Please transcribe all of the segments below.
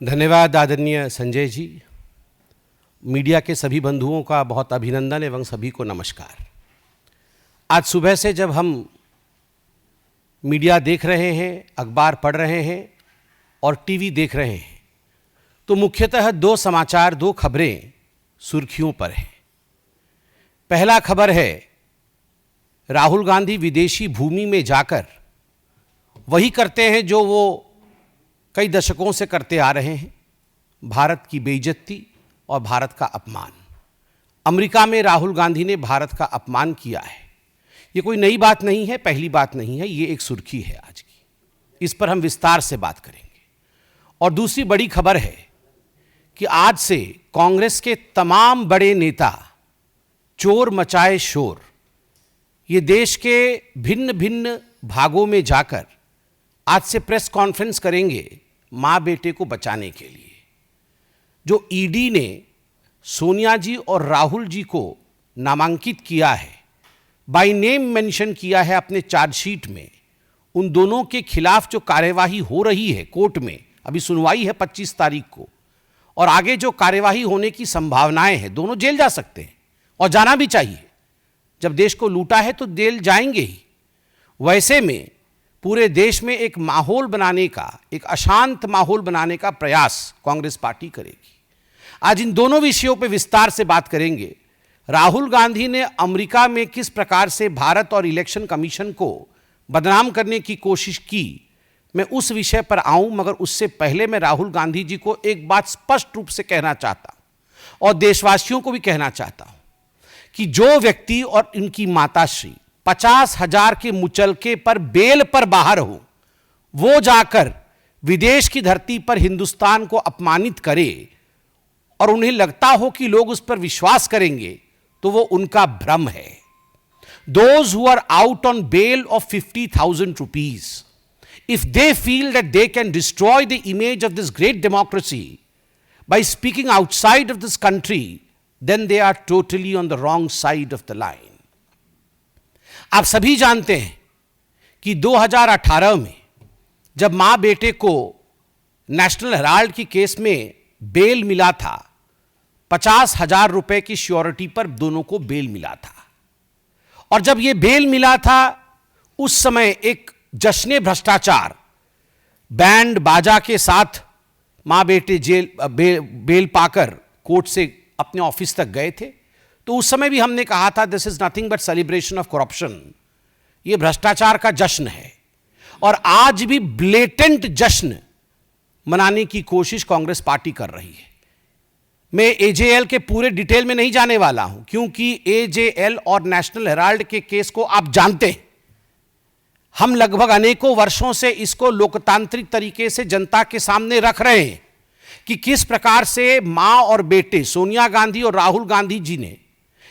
धन्यवाद आदरणीय संजय जी। मीडिया के सभी बंधुओं का बहुत अभिनंदन एवं सभी को नमस्कार। आज सुबह से जब हम मीडिया देख रहे हैं, अखबार पढ़ रहे हैं और टीवी देख रहे हैं तो मुख्यतः दो समाचार, दो खबरें सुर्खियों पर हैं। पहला खबर है राहुल गांधी विदेशी भूमि में जाकर वही करते हैं जो वो कई दशकों से करते आ रहे हैं, भारत की बेइज्जती और भारत का अपमान। अमेरिका में राहुल गांधी ने भारत का अपमान किया है। ये कोई नई बात नहीं है, पहली बात नहीं है, ये एक सुर्खी है आज की। इस पर हम विस्तार से बात करेंगे। और दूसरी बड़ी खबर है कि आज से कांग्रेस के तमाम बड़े नेता चोर मचाए शोर, ये देश के भिन्न भिन्न भागों में जाकर आज से प्रेस कॉन्फ्रेंस करेंगे मां बेटे को बचाने के लिए। जो ईडी ने सोनिया जी और राहुल जी को नामांकित किया है, बाय नेम मेंशन किया है अपने चार्जशीट में, उन दोनों के खिलाफ जो कार्यवाही हो रही है कोर्ट में, अभी सुनवाई है 25 तारीख को, और आगे जो कार्यवाही होने की संभावनाएं हैं, दोनों जेल जा सकते हैं और जाना भी चाहिए। जब देश को लूटा है तो जेल जाएंगे ही। वैसे में पूरे देश में एक माहौल बनाने का, एक अशांत माहौल बनाने का प्रयास कांग्रेस पार्टी करेगी। आज इन दोनों विषयों पर विस्तार से बात करेंगे। राहुल गांधी ने अमेरिका में किस प्रकार से भारत और इलेक्शन कमीशन को बदनाम करने की कोशिश की, मैं उस विषय पर आऊं, मगर उससे पहले मैं राहुल गांधी जी को एक बात स्पष्ट रूप से कहना चाहता हूं और देशवासियों को भी कहना चाहता हूं कि जो व्यक्ति और इनकी माताश्री 50,000 के मुचलके पर बेल पर बाहर हो, वो जाकर विदेश की धरती पर हिंदुस्तान को अपमानित करे और उन्हें लगता हो कि लोग उस पर विश्वास करेंगे, तो वो उनका भ्रम है। Those who are out on bail of 50,000 rupees, if they feel that they can destroy the image of this great democracy by speaking outside of this country, then they are totally on the wrong side of the line. आप सभी जानते हैं कि 2018 में जब मां बेटे को नेशनल हेराल्ड की केस में बेल मिला था, 50,000 रुपए की श्योरिटी पर दोनों को बेल मिला था। और जब यह बेल मिला था, उस समय एक जश्न भ्रष्टाचार बैंड बाजा के साथ मां बेटे बेल पाकर कोर्ट से अपने ऑफिस तक गए थे। तो उस समय भी हमने कहा था this is nothing but celebration of corruption, ये भ्रष्टाचार का जश्न है। और आज भी ब्लेटेंट जश्न मनाने की कोशिश कांग्रेस पार्टी कर रही है। मैं एजेएल के पूरे डिटेल में नहीं जाने वाला हूं, क्योंकि एजेएल और नेशनल हेराल्ड के केस को आप जानते हैं। हम लगभग अनेकों वर्षों से इसको लोकतांत्रिक तरीके से जनता के सामने रख रहे हैं कि किस प्रकार से मां और बेटे सोनिया गांधी और राहुल गांधी जी ने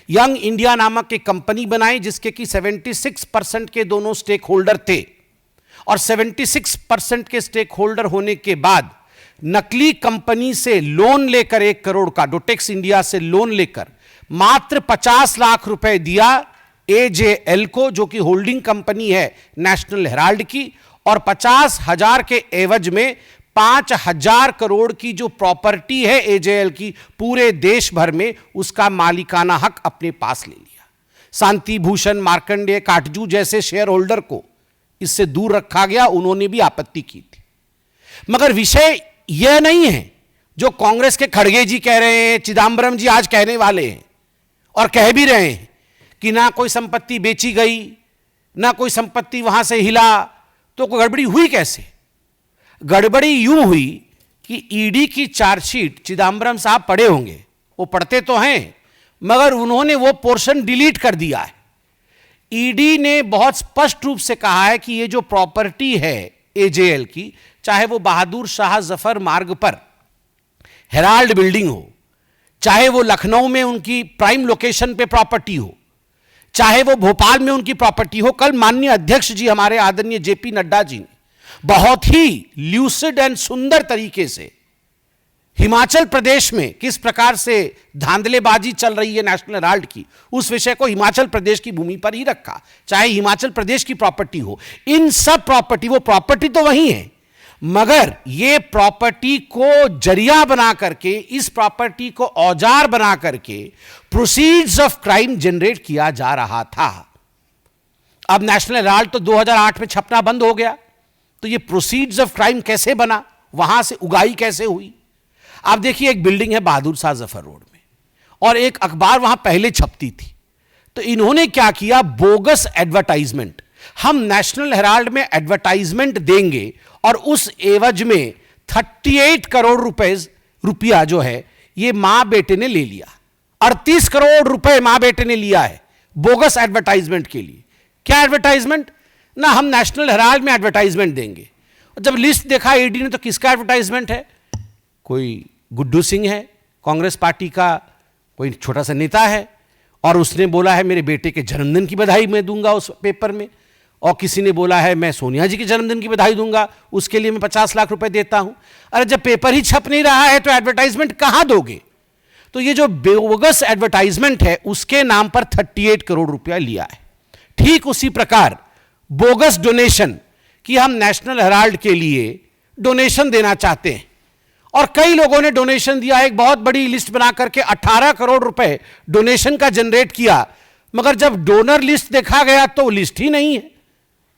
यंग इंडिया नामक एक कंपनी बनाई, जिसके कि 76% के दोनों स्टेक होल्डर थे। और 76% के स्टेक होल्डर होने के बाद नकली कंपनी से लोन लेकर 1 करोड़ का, डोटेक्स इंडिया से लोन लेकर मात्र 50 लाख रुपए दिया एजेएल को, जो कि होल्डिंग कंपनी है नेशनल हेराल्ड की, और 50,000 के एवज में 5,000 करोड़ की जो प्रॉपर्टी है एजेएल की, पूरे देश भर में उसका मालिकाना हक अपने पास ले लिया। शांति भूषण, मार्कंडेय, काटजू जैसे शेयर होल्डर को इससे दूर रखा गया, उन्होंने भी आपत्ति की थी। मगर विषय यह नहीं है जो कांग्रेस के खड़गे जी कह रहे हैं, चिदंबरम जी आज कहने वाले हैं और कह भी रहे हैं कि ना कोई संपत्ति बेची गई, ना कोई संपत्ति वहां से हिला, तो कोई गड़बड़ी हुई कैसे? गड़बड़ी यूं हुई कि ईडी की चार्जशीट चिदंबरम साहब पढ़े होंगे, वो पढ़ते तो हैं, मगर उन्होंने वो पोर्शन डिलीट कर दिया है। ईडी ने बहुत स्पष्ट रूप से कहा है कि ये जो प्रॉपर्टी है एजेएल की, चाहे वो बहादुर शाह जफर मार्ग पर हेराल्ड बिल्डिंग हो, चाहे वो लखनऊ में उनकी प्राइम लोकेशन पे प्रॉपर्टी हो, चाहे वो भोपाल में उनकी प्रॉपर्टी हो, कल माननीय अध्यक्ष जी हमारे आदरणीय जेपी नड्डा जी ने बहुत ही ल्यूसिड एंड सुंदर तरीके से हिमाचल प्रदेश में किस प्रकार से धांधलेबाजी चल रही है नेशनल हेराल्ड की, उस विषय को हिमाचल प्रदेश की भूमि पर ही रखा, चाहे हिमाचल प्रदेश की प्रॉपर्टी हो। इन सब प्रॉपर्टी, वो प्रॉपर्टी तो वही है, मगर ये प्रॉपर्टी को जरिया बना करके, इस प्रॉपर्टी को औजार बना करके प्रोसीड्स ऑफ क्राइम जनरेट किया जा रहा था। अब नेशनल हेराल्ड तो 2008 में छपना बंद हो गया, तो ये प्रोसीड्स ऑफ क्राइम कैसे बना, वहां से उगाई कैसे हुई? आप देखिए, एक बिल्डिंग है बहादुर शाह जफर रोड में, और एक अखबार वहां पहले छपती थी। तो इन्होंने क्या किया, बोगस एडवर्टाइजमेंट, हम नेशनल हेराल्ड में एडवर्टाइजमेंट देंगे और उस एवज में 38 करोड़ रुपया जो है ये मां बेटे ने ले लिया। 38 करोड़ रुपए मां बेटे ने लिया है बोगस एडवर्टाइजमेंट के लिए। क्या एडवर्टाइजमेंट? ना हम नेशनल हेराल्ड में एडवर्टाइजमेंट देंगे। जब लिस्ट देखा ईडी ने तो किसका एडवर्टाइजमेंट है? कोई गुड्डू सिंह है, कांग्रेस पार्टी का कोई छोटा सा नेता है, और उसने बोला है मेरे बेटे के जन्मदिन की बधाई मैं दूंगा उस पेपर में, और किसी ने बोला है मैं सोनिया जी के जन्मदिन की बधाई दूंगा, उसके लिए मैं 50 लाख रुपए देता हूं। अरे जब पेपर ही छप नहीं रहा है तो एडवर्टाइजमेंट कहां दोगे? तो ये जो बोगस एडवर्टाइजमेंट है उसके नाम पर 38 करोड़ रुपया लिया है। ठीक उसी प्रकार बोगस डोनेशन, कि हम नेशनल हेराल्ड के लिए डोनेशन देना चाहते हैं, और कई लोगों ने डोनेशन दिया। एक बहुत बड़ी लिस्ट बना करके 18 करोड़ रुपए डोनेशन का जनरेट किया, मगर जब डोनर लिस्ट देखा गया तो लिस्ट ही नहीं है।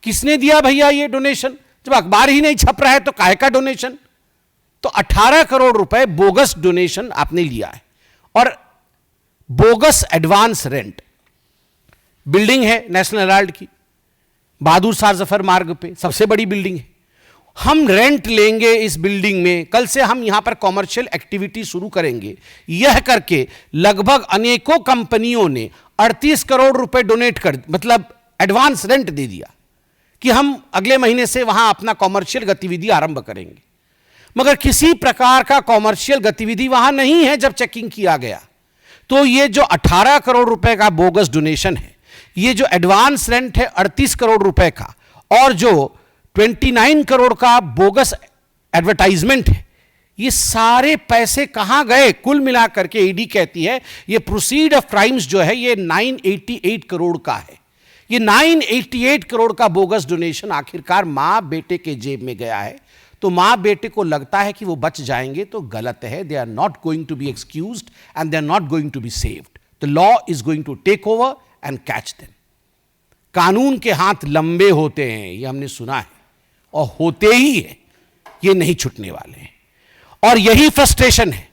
किसने दिया भैया ये डोनेशन? जब अखबार ही नहीं छप रहा है तो काहे का डोनेशन? तो 18 करोड़ रुपए बोगस डोनेशन आपने लिया है। और बोगस एडवांस रेंट, बिल्डिंग है नेशनल हेराल्ड की बहादुर शाह जफर मार्ग पे, सबसे बड़ी बिल्डिंग है। हम रेंट लेंगे इस बिल्डिंग में, कल से हम यहां पर कॉमर्शियल एक्टिविटी शुरू करेंगे, यह करके लगभग अनेकों कंपनियों ने 38 करोड़ रुपए डोनेट कर, मतलब एडवांस रेंट दे दिया कि हम अगले महीने से वहां अपना कॉमर्शियल गतिविधि आरंभ करेंगे। मगर किसी प्रकार का कॉमर्शियल गतिविधि वहां नहीं है। जब चेकिंग किया गया तो ये जो 18 करोड़ रुपए का बोगस डोनेशन है, ये जो एडवांस रेंट है 38 करोड़ रुपए का, और जो 29 करोड़ का बोगस एडवर्टाइजमेंट है, ये सारे पैसे कहां गए? कुल मिलाकर के ईडी कहती है ये प्रोसीड ऑफ क्राइम्स जो है ये 988 करोड़ का है। ये 988 करोड़ का बोगस डोनेशन आखिरकार मां बेटे के जेब में गया है। तो मां बेटे को लगता है कि वो बच जाएंगे, तो गलत है। They are not going to be excused and they are not going to be saved. The law is going to take over and catch them. कानून के हाथ लंबे होते हैं, ये हमने सुना है, और होते ही है, ये नहीं छूटने वाले हैं। और यही फ्रस्ट्रेशन है,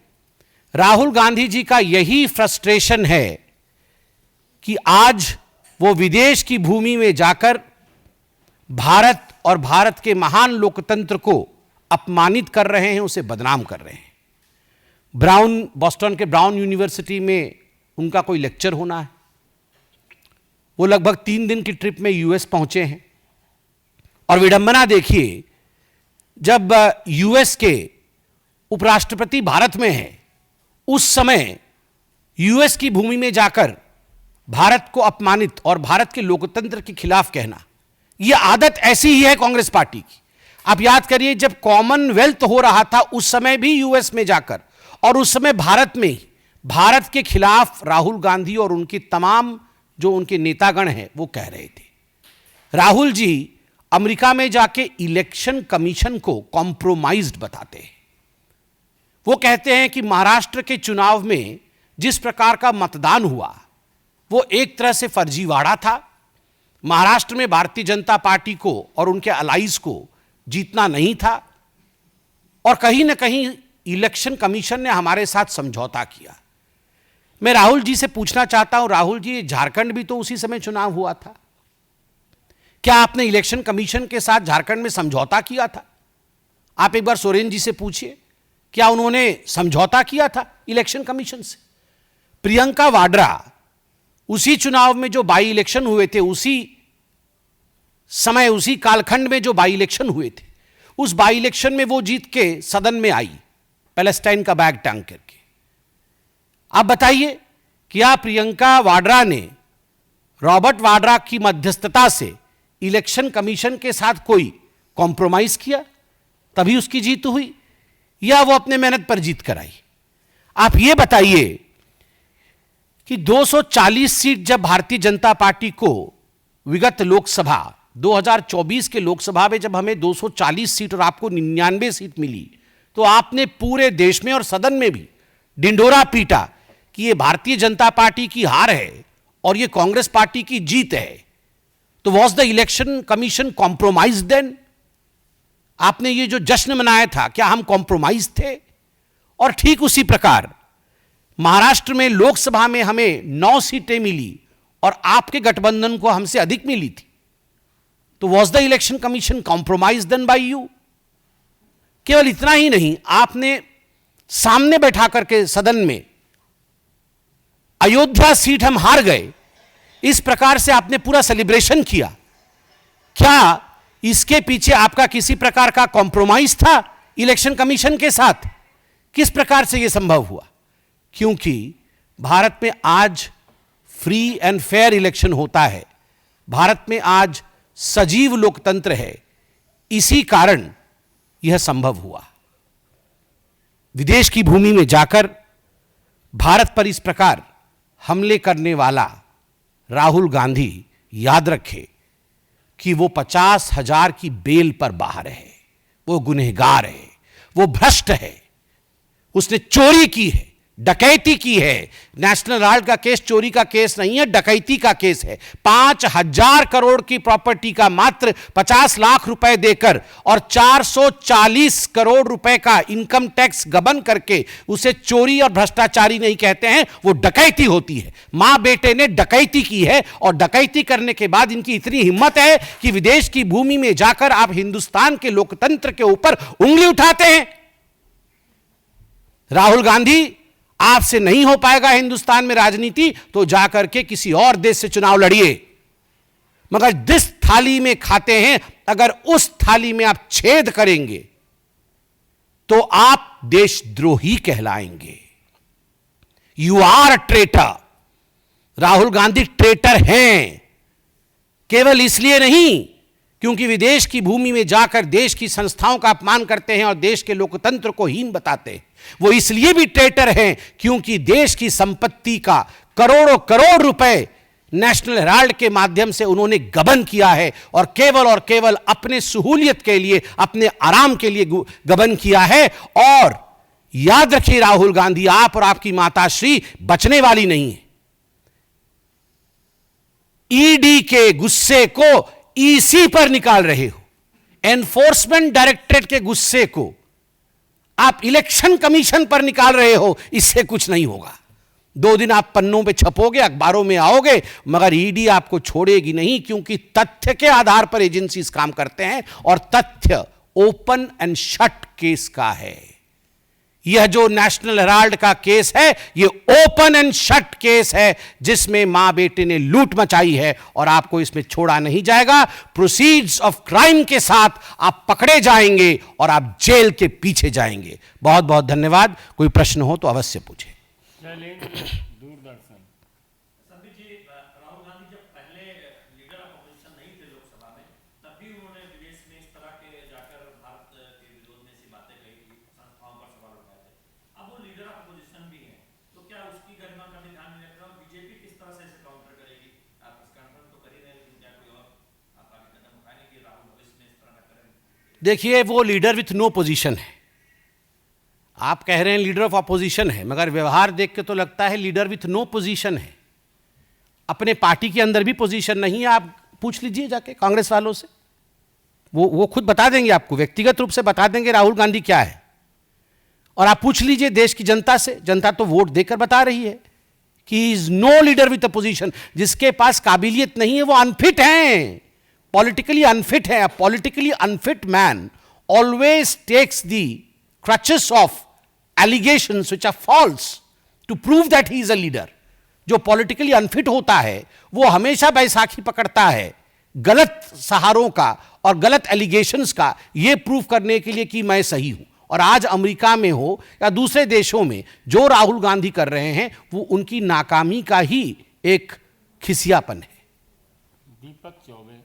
राहुल गांधी जी का यही फ्रस्ट्रेशन है कि आज वो विदेश की भूमि में जाकर भारत और भारत के महान लोकतंत्र को अपमानित कर रहे हैं, उसे बदनाम कर रहे हैं। बॉस्टन के ब्राउन यूनिवर्सिटी में उनका कोई लेक्चर होना है, वो लगभग 3 दिन की ट्रिप में यूएस पहुंचे हैं। और विडंबना देखिए, जब यूएस के उपराष्ट्रपति भारत में है, उस समय यूएस की भूमि में जाकर भारत को अपमानित और भारत के लोकतंत्र के खिलाफ कहना, यह आदत ऐसी ही है कांग्रेस पार्टी की। आप याद करिए, जब कॉमनवेल्थ हो रहा था उस समय भी यूएस में जाकर, और उस समय भारत में ही भारत के खिलाफ राहुल गांधी और उनकी तमाम जो उनके नेतागण हैं वो कह रहे थे। राहुल जी अमेरिका में जाके इलेक्शन कमीशन को कॉम्प्रोमाइज्ड बताते हैं। वो कहते हैं कि महाराष्ट्र के चुनाव में जिस प्रकार का मतदान हुआ वो एक तरह से फर्जीवाड़ा था। महाराष्ट्र में भारतीय जनता पार्टी को और उनके अलाइज को जीतना नहीं था, और कहीं ना कहीं इलेक्शन कमीशन ने हमारे साथ समझौता किया। मैं राहुल जी से पूछना चाहता हूं, राहुल जी, झारखंड भी तो उसी समय चुनाव हुआ था, क्या आपने इलेक्शन कमीशन के साथ झारखंड में समझौता किया था? आप एक बार सोरेन जी से पूछिए, क्या उन्होंने समझौता किया था इलेक्शन कमीशन से? प्रियंका वाड्रा, उसी चुनाव में जो बाई इलेक्शन हुए थे, उसी समय उसी कालखंड में जो बाई इलेक्शन हुए थे, उस बाई इलेक्शन में वो जीत के सदन में आई पैलेस्टाइन का बैग टांग करके। आप बताइए, क्या प्रियंका वाड्रा ने रॉबर्ट वाड्रा की मध्यस्थता से इलेक्शन कमीशन के साथ कोई कॉम्प्रोमाइज किया तभी उसकी जीत हुई, या वो अपने मेहनत पर जीत कर आई? आप ये बताइए कि 240 सीट जब भारतीय जनता पार्टी को विगत लोकसभा 2024 के लोकसभा में जब हमें 240 सीट और आपको 99 सीट मिली, तो आपने पूरे देश में और सदन में भी ढिंढोरा पीटा कि ये भारतीय जनता पार्टी की हार है और ये कांग्रेस पार्टी की जीत है। तो was the election commission compromise then? आपने ये जो जश्न मनाया था, क्या हम कॉम्प्रोमाइज थे? और ठीक उसी प्रकार महाराष्ट्र में लोकसभा में हमें 9 सीटें मिली और आपके गठबंधन को हमसे अधिक मिली थी। तो was the election commission compromise then by you? केवल इतना ही नहीं, आपने सामने बैठा करके सदन में अयोध्या सीट हम हार गए, इस प्रकार से आपने पूरा सेलिब्रेशन किया। क्या इसके पीछे आपका किसी प्रकार का कॉम्प्रोमाइज था इलेक्शन कमीशन के साथ? किस प्रकार से यह संभव हुआ? क्योंकि भारत में आज फ्री एंड फेयर इलेक्शन होता है, भारत में आज सजीव लोकतंत्र है, इसी कारण यह संभव हुआ। विदेश की भूमि में जाकर भारत पर इस प्रकार हमले करने वाला राहुल गांधी याद रखे कि वो 50,000 की बेल पर बाहर है, वो गुनहगार है, वो भ्रष्ट है, उसने चोरी की है, डकैती की है। नेशनल हेराल्ड का केस चोरी का केस नहीं है, डकैती का केस है। 5,000 करोड़ की प्रॉपर्टी का मात्र 50 लाख रुपए देकर और 440 करोड़ रुपए का इनकम टैक्स गबन करके उसे चोरी और भ्रष्टाचारी नहीं कहते हैं, वो डकैती होती है। मां बेटे ने डकैती की है और डकैती करने के बाद इनकी इतनी हिम्मत है कि विदेश की भूमि में जाकर आप हिंदुस्तान के लोकतंत्र के ऊपर उंगली उठाते हैं। राहुल गांधी, आपसे नहीं हो पाएगा हिंदुस्तान में राजनीति, तो जाकर के किसी और देश से चुनाव लड़िए, मगर जिस थाली में खाते हैं अगर उस थाली में आप छेद करेंगे तो आप देशद्रोही कहलाएंगे। You are traitor. Rahul Gandhi traitor हैं, केवल इसलिए नहीं क्योंकि विदेश की भूमि में जाकर देश की संस्थाओं का अपमान करते हैं और देश के लोकतंत्र को हीन बताते हैं, वो इसलिए भी ट्रेटर हैं क्योंकि देश की संपत्ति का करोड़ों करोड़ रुपए नेशनल हेराल्ड के माध्यम से उन्होंने गबन किया है और केवल अपने सहूलियत के लिए, अपने आराम के लिए गबन किया है। और याद रखिए राहुल गांधी, आप और आपकी माताश्री बचने वाली नहीं है। ईडी के गुस्से को ईसी पर निकाल रहे हो, एनफोर्समेंट डायरेक्टरेट के गुस्से को आप इलेक्शन कमीशन पर निकाल रहे हो। इससे कुछ नहीं होगा। 2 दिन आप पन्नों पे छपोगे, अखबारों में आओगे, मगर ईडी आपको छोड़ेगी नहीं, क्योंकि तथ्य के आधार पर एजेंसीज काम करते हैं और तथ्य ओपन एंड शट केस का है। यह जो नेशनल हेराल्ड का केस है, यह ओपन एंड शट केस है जिसमें मां बेटे ने लूट मचाई है और आपको इसमें छोड़ा नहीं जाएगा। प्रोसीड्स ऑफ क्राइम के साथ आप पकड़े जाएंगे और आप जेल के पीछे जाएंगे। बहुत बहुत धन्यवाद। कोई प्रश्न हो तो अवश्य पूछें। दूरदर्शन संबित जी, राहुल गांधी जब पहले लीडर ऑफ अपोजिशन नहीं थे लोकसभा में, तब भी उन्होंने विदेश में इस तरह के जाकर भारत के विरोध में ऐसी बातें कही थी, संस्थाओं पर सवाल उठाए थे। अब वो लीडर ऑफ अपोजिशन भी हैं, तो क्या उसकी गरिमा का भी ध्यान नहीं रख रहे हो? बीजेपी किस तरह से इसे काउंटर करेगी? आप इस कन्फर्म तो कर ही रहे, लेकिन क्या कोई और आप आगे कदम उठाएंगे कि राहुल भविष्य में इस तरह का करें? देखिए, वो लीडर विथ नो पोजीशन है। आप कह रहे हैं लीडर ऑफ अपोजिशन है, मगर व्यवहार देख के तो लगता है लीडर विथ नो पोजीशन है। अपने पार्टी के अंदर भी पोजीशन नहीं है। आप पूछ लीजिए जाके कांग्रेस वालों से, वो खुद बता देंगे आपको, व्यक्तिगत रूप से बता देंगे राहुल गांधी क्या है। और आप पूछ लीजिए देश की जनता से, जनता तो वोट देकर बता रही है कि is no leader with opposition. जिसके पास काबिलियत नहीं है वो अनफिट हैं, पॉलिटिकली अनफिट है। Politically unfit man always takes the crutches of allegations which are false to prove that he is a leader. जो पॉलिटिकली अनफिट होता है वो हमेशा बैसाखी पकड़ता है गलत सहारों का और गलत एलिगेशंस का, ये प्रूव करने के लिए कि मैं सही हूं। और आज अमेरिका में हो या दूसरे देशों में जो राहुल गांधी कर रहे हैं वो उनकी नाकामी का ही एक खिसियापन है। दीपक चौबे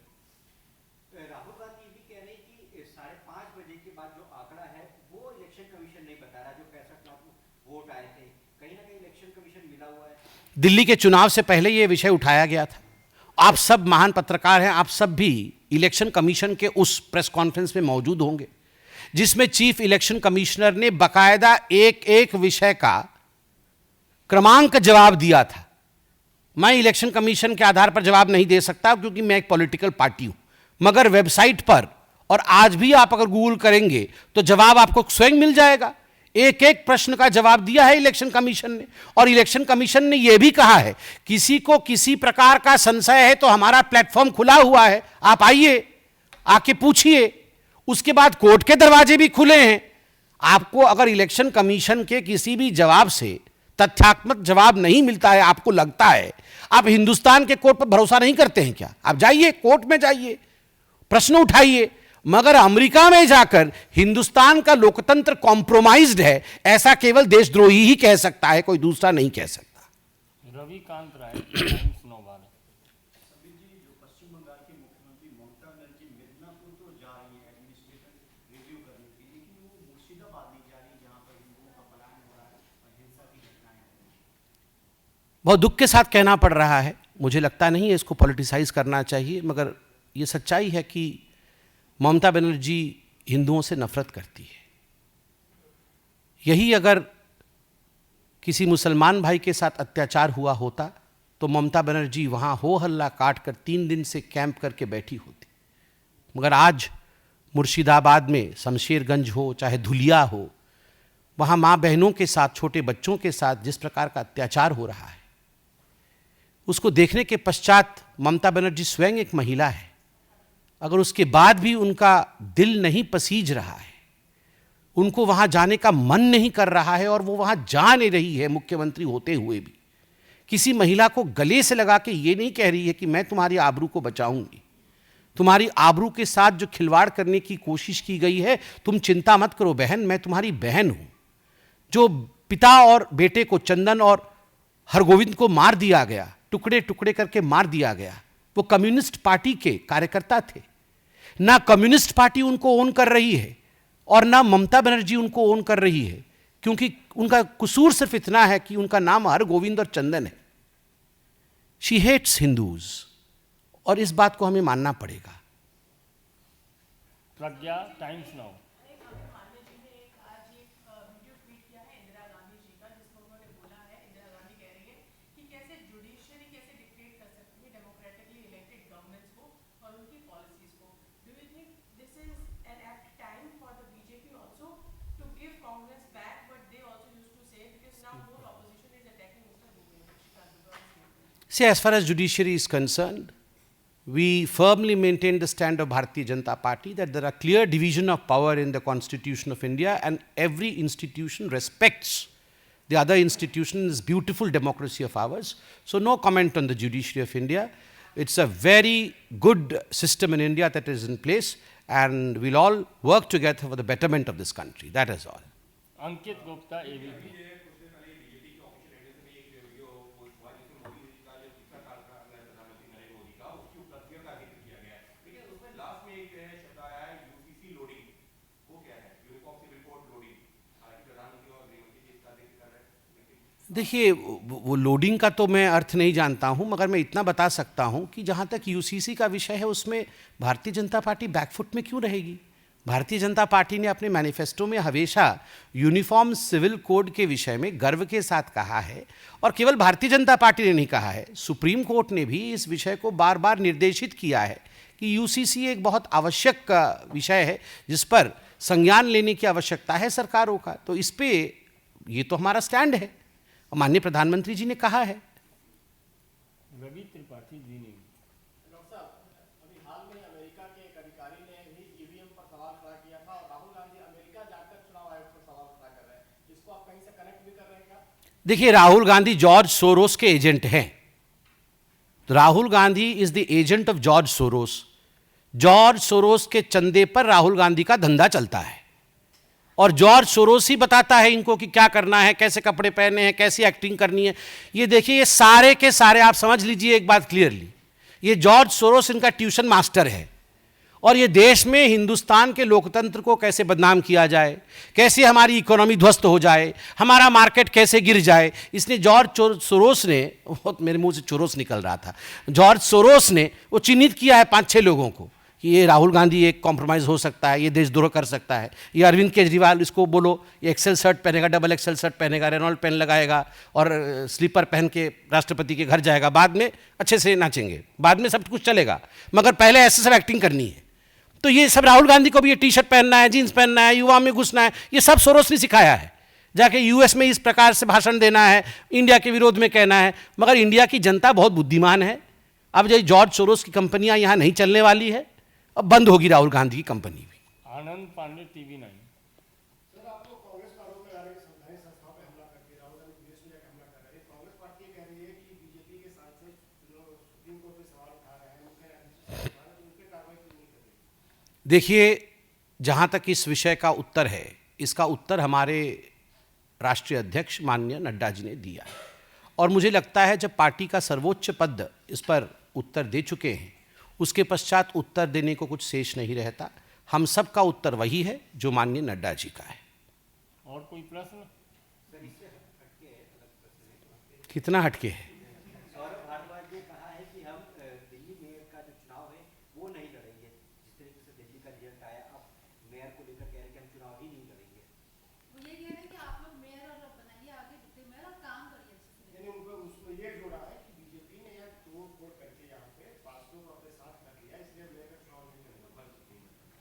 राहुल गांधी भी कह रहे हैं कि 5:30 बजे के बाद जो आंकड़ा है वो इलेक्शन कमीशन नहीं बता रहा, जो 65 लाख वोट आए थे, कहीं ना कहीं इलेक्शन कमीशन मिला हुआ है। दिल्ली के चुनाव से पहले यह विषय उठाया गया था। आप सब महान पत्रकार हैं, आप सब भी इलेक्शन कमीशन के उस प्रेस कॉन्फ्रेंस में मौजूद होंगे जिसमें चीफ इलेक्शन कमिश्नर ने बाकायदा एक एक विषय का क्रमांक जवाब दिया था। मैं इलेक्शन कमीशन के आधार पर जवाब नहीं दे सकता क्योंकि मैं एक पॉलिटिकल पार्टी हूं, मगर वेबसाइट पर और आज भी आप अगर गूगल करेंगे तो जवाब आपको स्वयं मिल जाएगा। एक एक प्रश्न का जवाब दिया है इलेक्शन कमीशन ने, और इलेक्शन कमीशन ने यह भी कहा है किसी को किसी प्रकार का संशय है तो हमारा प्लेटफॉर्म खुला हुआ है, आप आइए, आके पूछिए। उसके बाद कोर्ट के दरवाजे भी खुले हैं। आपको अगर इलेक्शन कमीशन के किसी भी जवाब से तथ्यात्मक जवाब नहीं मिलता है, आपको लगता है, आप हिंदुस्तान के कोर्ट पर भरोसा नहीं करते हैं क्या? आप जाइए, कोर्ट में जाइए, प्रश्न उठाइए। मगर अमेरिका में जाकर हिंदुस्तान का लोकतंत्र कॉम्प्रोमाइज्ड है, ऐसा केवल देशद्रोही ही कह सकता है, कोई दूसरा नहीं कह सकता। रविकांत राय, टाइम्स नवभारत। अभी जी, जो पश्चिम बंगाल की मुख्यमंत्री ममता बनर्जी मिदनापुर तो जा रही है एडमिनिस्ट्रेशन रिव्यू करने के लिए, लेकिन वो मुर्शिदाबाद नहीं जा रही जहाँ पर हिंदुओं का पलायन हो रहा है और हिंसा की घटनाएं हो रही हैं। बहुत दुख के साथ कहना पड़ रहा है, मुझे लगता नहीं है इसको पॉलिटिसाइज करना चाहिए, मगर ये सच्चाई है कि ममता बनर्जी हिंदुओं से नफरत करती है। यही अगर किसी मुसलमान भाई के साथ अत्याचार हुआ होता तो ममता बनर्जी वहाँ हो हल्ला काट कर 3 दिन से कैंप करके बैठी होती। मगर आज मुर्शिदाबाद में शमशेरगंज हो चाहे धुलिया हो, वहाँ माँ बहनों के साथ, छोटे बच्चों के साथ जिस प्रकार का अत्याचार हो रहा है, उसको देखने के पश्चात ममता बनर्जी स्वयं एक महिला है, अगर उसके बाद भी उनका दिल नहीं पसीज रहा है, उनको वहाँ जाने का मन नहीं कर रहा है और वो वहाँ जा नहीं रही है मुख्यमंत्री होते हुए भी, किसी महिला को गले से लगा के ये नहीं कह रही है कि मैं तुम्हारी आबरू को बचाऊंगी, तुम्हारी आबरू के साथ जो खिलवाड़ करने की कोशिश की गई है, तुम चिंता मत करो बहन, मैं तुम्हारी बहन हूं। जो पिता और बेटे को, चंदन और हरगोविंद को मार दिया गया, टुकड़े टुकड़े करके मार दिया गया, वो कम्युनिस्ट पार्टी के कार्यकर्ता थे। ना कम्युनिस्ट पार्टी उनको ओन कर रही है और ना ममता बनर्जी उनको ओन कर रही है, क्योंकि उनका कसूर सिर्फ इतना है कि उनका नाम हरगोविंद और चंदन है। शी हेट्स हिंदूज, और इस बात को हमें मानना पड़ेगा। Pragya, Times Now. See, as far as judiciary is concerned, we firmly maintain the stand of Bharatiya Janata Party that there are clear division of power in the Constitution of India, and every institution respects the other institution in this beautiful democracy of ours. So no comment on the judiciary of India. It's a very good system in India that is in place, and we'll all work together for the betterment of this country. That is all. Ankit Gupta, ABP. देखिए, वो loading का तो मैं अर्थ नहीं जानता हूं, मगर मैं इतना बता सकता हूं कि जहां तक यूसीसी का विषय है उसमें भारतीय जनता पार्टी बैकफुट में क्यों रहेगी। भारतीय जनता पार्टी ने अपने मैनिफेस्टो में हमेशा यूनिफॉर्म सिविल कोड के विषय में गर्व के साथ कहा है, और केवल भारतीय जनता पार्टी ने नहीं कहा है, सुप्रीम कोर्ट ने भी इस विषय को बार बार निर्देशित किया है कि यूसीसी एक बहुत आवश्यक विषय है जिस पर संज्ञान लेने की आवश्यकता है सरकारों का। तो इस पे ये तो हमारा स्टैंड है, माननीय प्रधानमंत्री जी ने कहा है। रवि त्रिपाठी, जी न्यूज़। डॉक्टर साहब, अभी हाल में अमेरिका के एक अधिकारी ने भी ईवीएम पर सवाल खड़ा किया था, और राहुल गांधी अमेरिका जाकर चुनाव आयोग पर सवाल खड़ा कर रहे हैं, इसको आप कहीं से कनेक्ट भी कर रहे हैं क्या? देखिए, राहुल गांधी जॉर्ज सोरोस के एजेंट हैं। Rahul Gandhi is the agent of George Soros. George Soros के चंदे पर राहुल गांधी का धंधा चलता है, और जॉर्ज सोरोस ही बताता है इनको कि क्या करना है, कैसे कपड़े पहनने हैं, कैसी एक्टिंग करनी है। ये देखिए, ये सारे के सारे, आप समझ लीजिए एक बात क्लियरली, ये जॉर्ज सोरोस इनका ट्यूशन मास्टर है, और ये देश में हिंदुस्तान के लोकतंत्र को कैसे बदनाम किया जाए, कैसे हमारी इकोनॉमी ध्वस्त हो जाए, हमारा मार्केट कैसे गिर जाए, इसने जॉर्ज सोरोस ने, बहुत मेरे मुंह से चोरोस निकल रहा था, जॉर्ज सोरोस ने वो चिन्हित किया है 5-6 लोगों को कि ये राहुल गांधी एक कॉम्प्रोमाइज़ हो सकता है, ये देशद्रोह कर सकता है, ये अरविंद केजरीवाल इसको बोलो ये एक्सेल शर्ट पहनेगा, डबल एक्सेल शर्ट पहनेगा, रेनॉल्ड पेन लगाएगा और स्लीपर पहन के राष्ट्रपति के घर जाएगा, बाद में अच्छे से नाचेंगे, बाद में सब कुछ चलेगा, मगर पहले ऐसे सब एक्टिंग करनी है। तो ये सब राहुल गांधी को भी ये टी शर्ट पहनना है, जीन्स पहनना है, युवा में घुसना है, ये सब सोरोस ने सिखाया है। जाके यूएस में इस प्रकार से भाषण देना है, इंडिया के विरोध में कहना है, मगर इंडिया की जनता बहुत बुद्धिमान है। अब जो जॉर्ज सोरोस की कंपनियां यहाँ नहीं चलने वाली है, अब बंद होगी राहुल गांधी की कंपनी भी। आनंद पांडे टीवी 9। सर, आप लोग कांग्रेस का आरोप लगा रहे हैं संवैधानिक संस्थाओं पे हमला करके राहुल गांधी विदेश में जाकर हमला कर रहे हैं। कांग्रेस पार्टी ये कह रही है कि बीजेपी के सांसद जो सुप्रीम कोर्ट में सवाल उठा रहे हैं, मुख्य न्यायाधीश से सवाल है, तो उन पे कार्रवाई क्यों नहीं कर रही? देखिए, जहाँ तक इस विषय का उत्तर है, इसका उत्तर हमारे राष्ट्रीय अध्यक्ष माननीय नड्डा जी ने दिया है, और मुझे लगता है जब पार्टी का सर्वोच्च पद इस पर उत्तर दे चुके हैं, उसके पश्चात उत्तर देने को कुछ शेष नहीं रहता। हम सब का उत्तर वही है जो माननीय नड्डा जी का है। और कोई प्रश्न? कितना हटके है? सौरभ भारद्वाज ने कहा है कि हम दिल्ली मेयर का जो चुनाव है वो नहीं लड़ेंगे। जिस तरीके से दिल्ली का रिजल्ट आया, अब मेयर को लेकर कह रहे हैं कि हम चुनाव ही नहीं लड़ेंगे। वो ये कह रहे हैं कि आप लोग मेयर और बनाइए आगे डिप्टी मेयर और काम करिए अच्छे से। यानी उनको उसमें ये जोड़ा है कि बीजेपी ने यहाँ तोड़ फोड़ करके यहाँ पे 500 को अपने साथ कर लिया, इसलिए मेयर का चुनाव नहीं लड़ेंगे।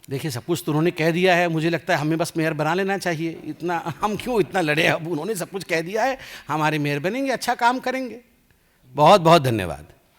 देखिए, सब कुछ तो उन्होंने कह दिया है, मुझे लगता है हमें बस मेयर बना लेना चाहिए। इतना हम क्यों इतना लड़े? अब उन्होंने सब कुछ कह दिया है, हमारे मेयर बनेंगे, अच्छा काम करेंगे। बहुत बहुत धन्यवाद।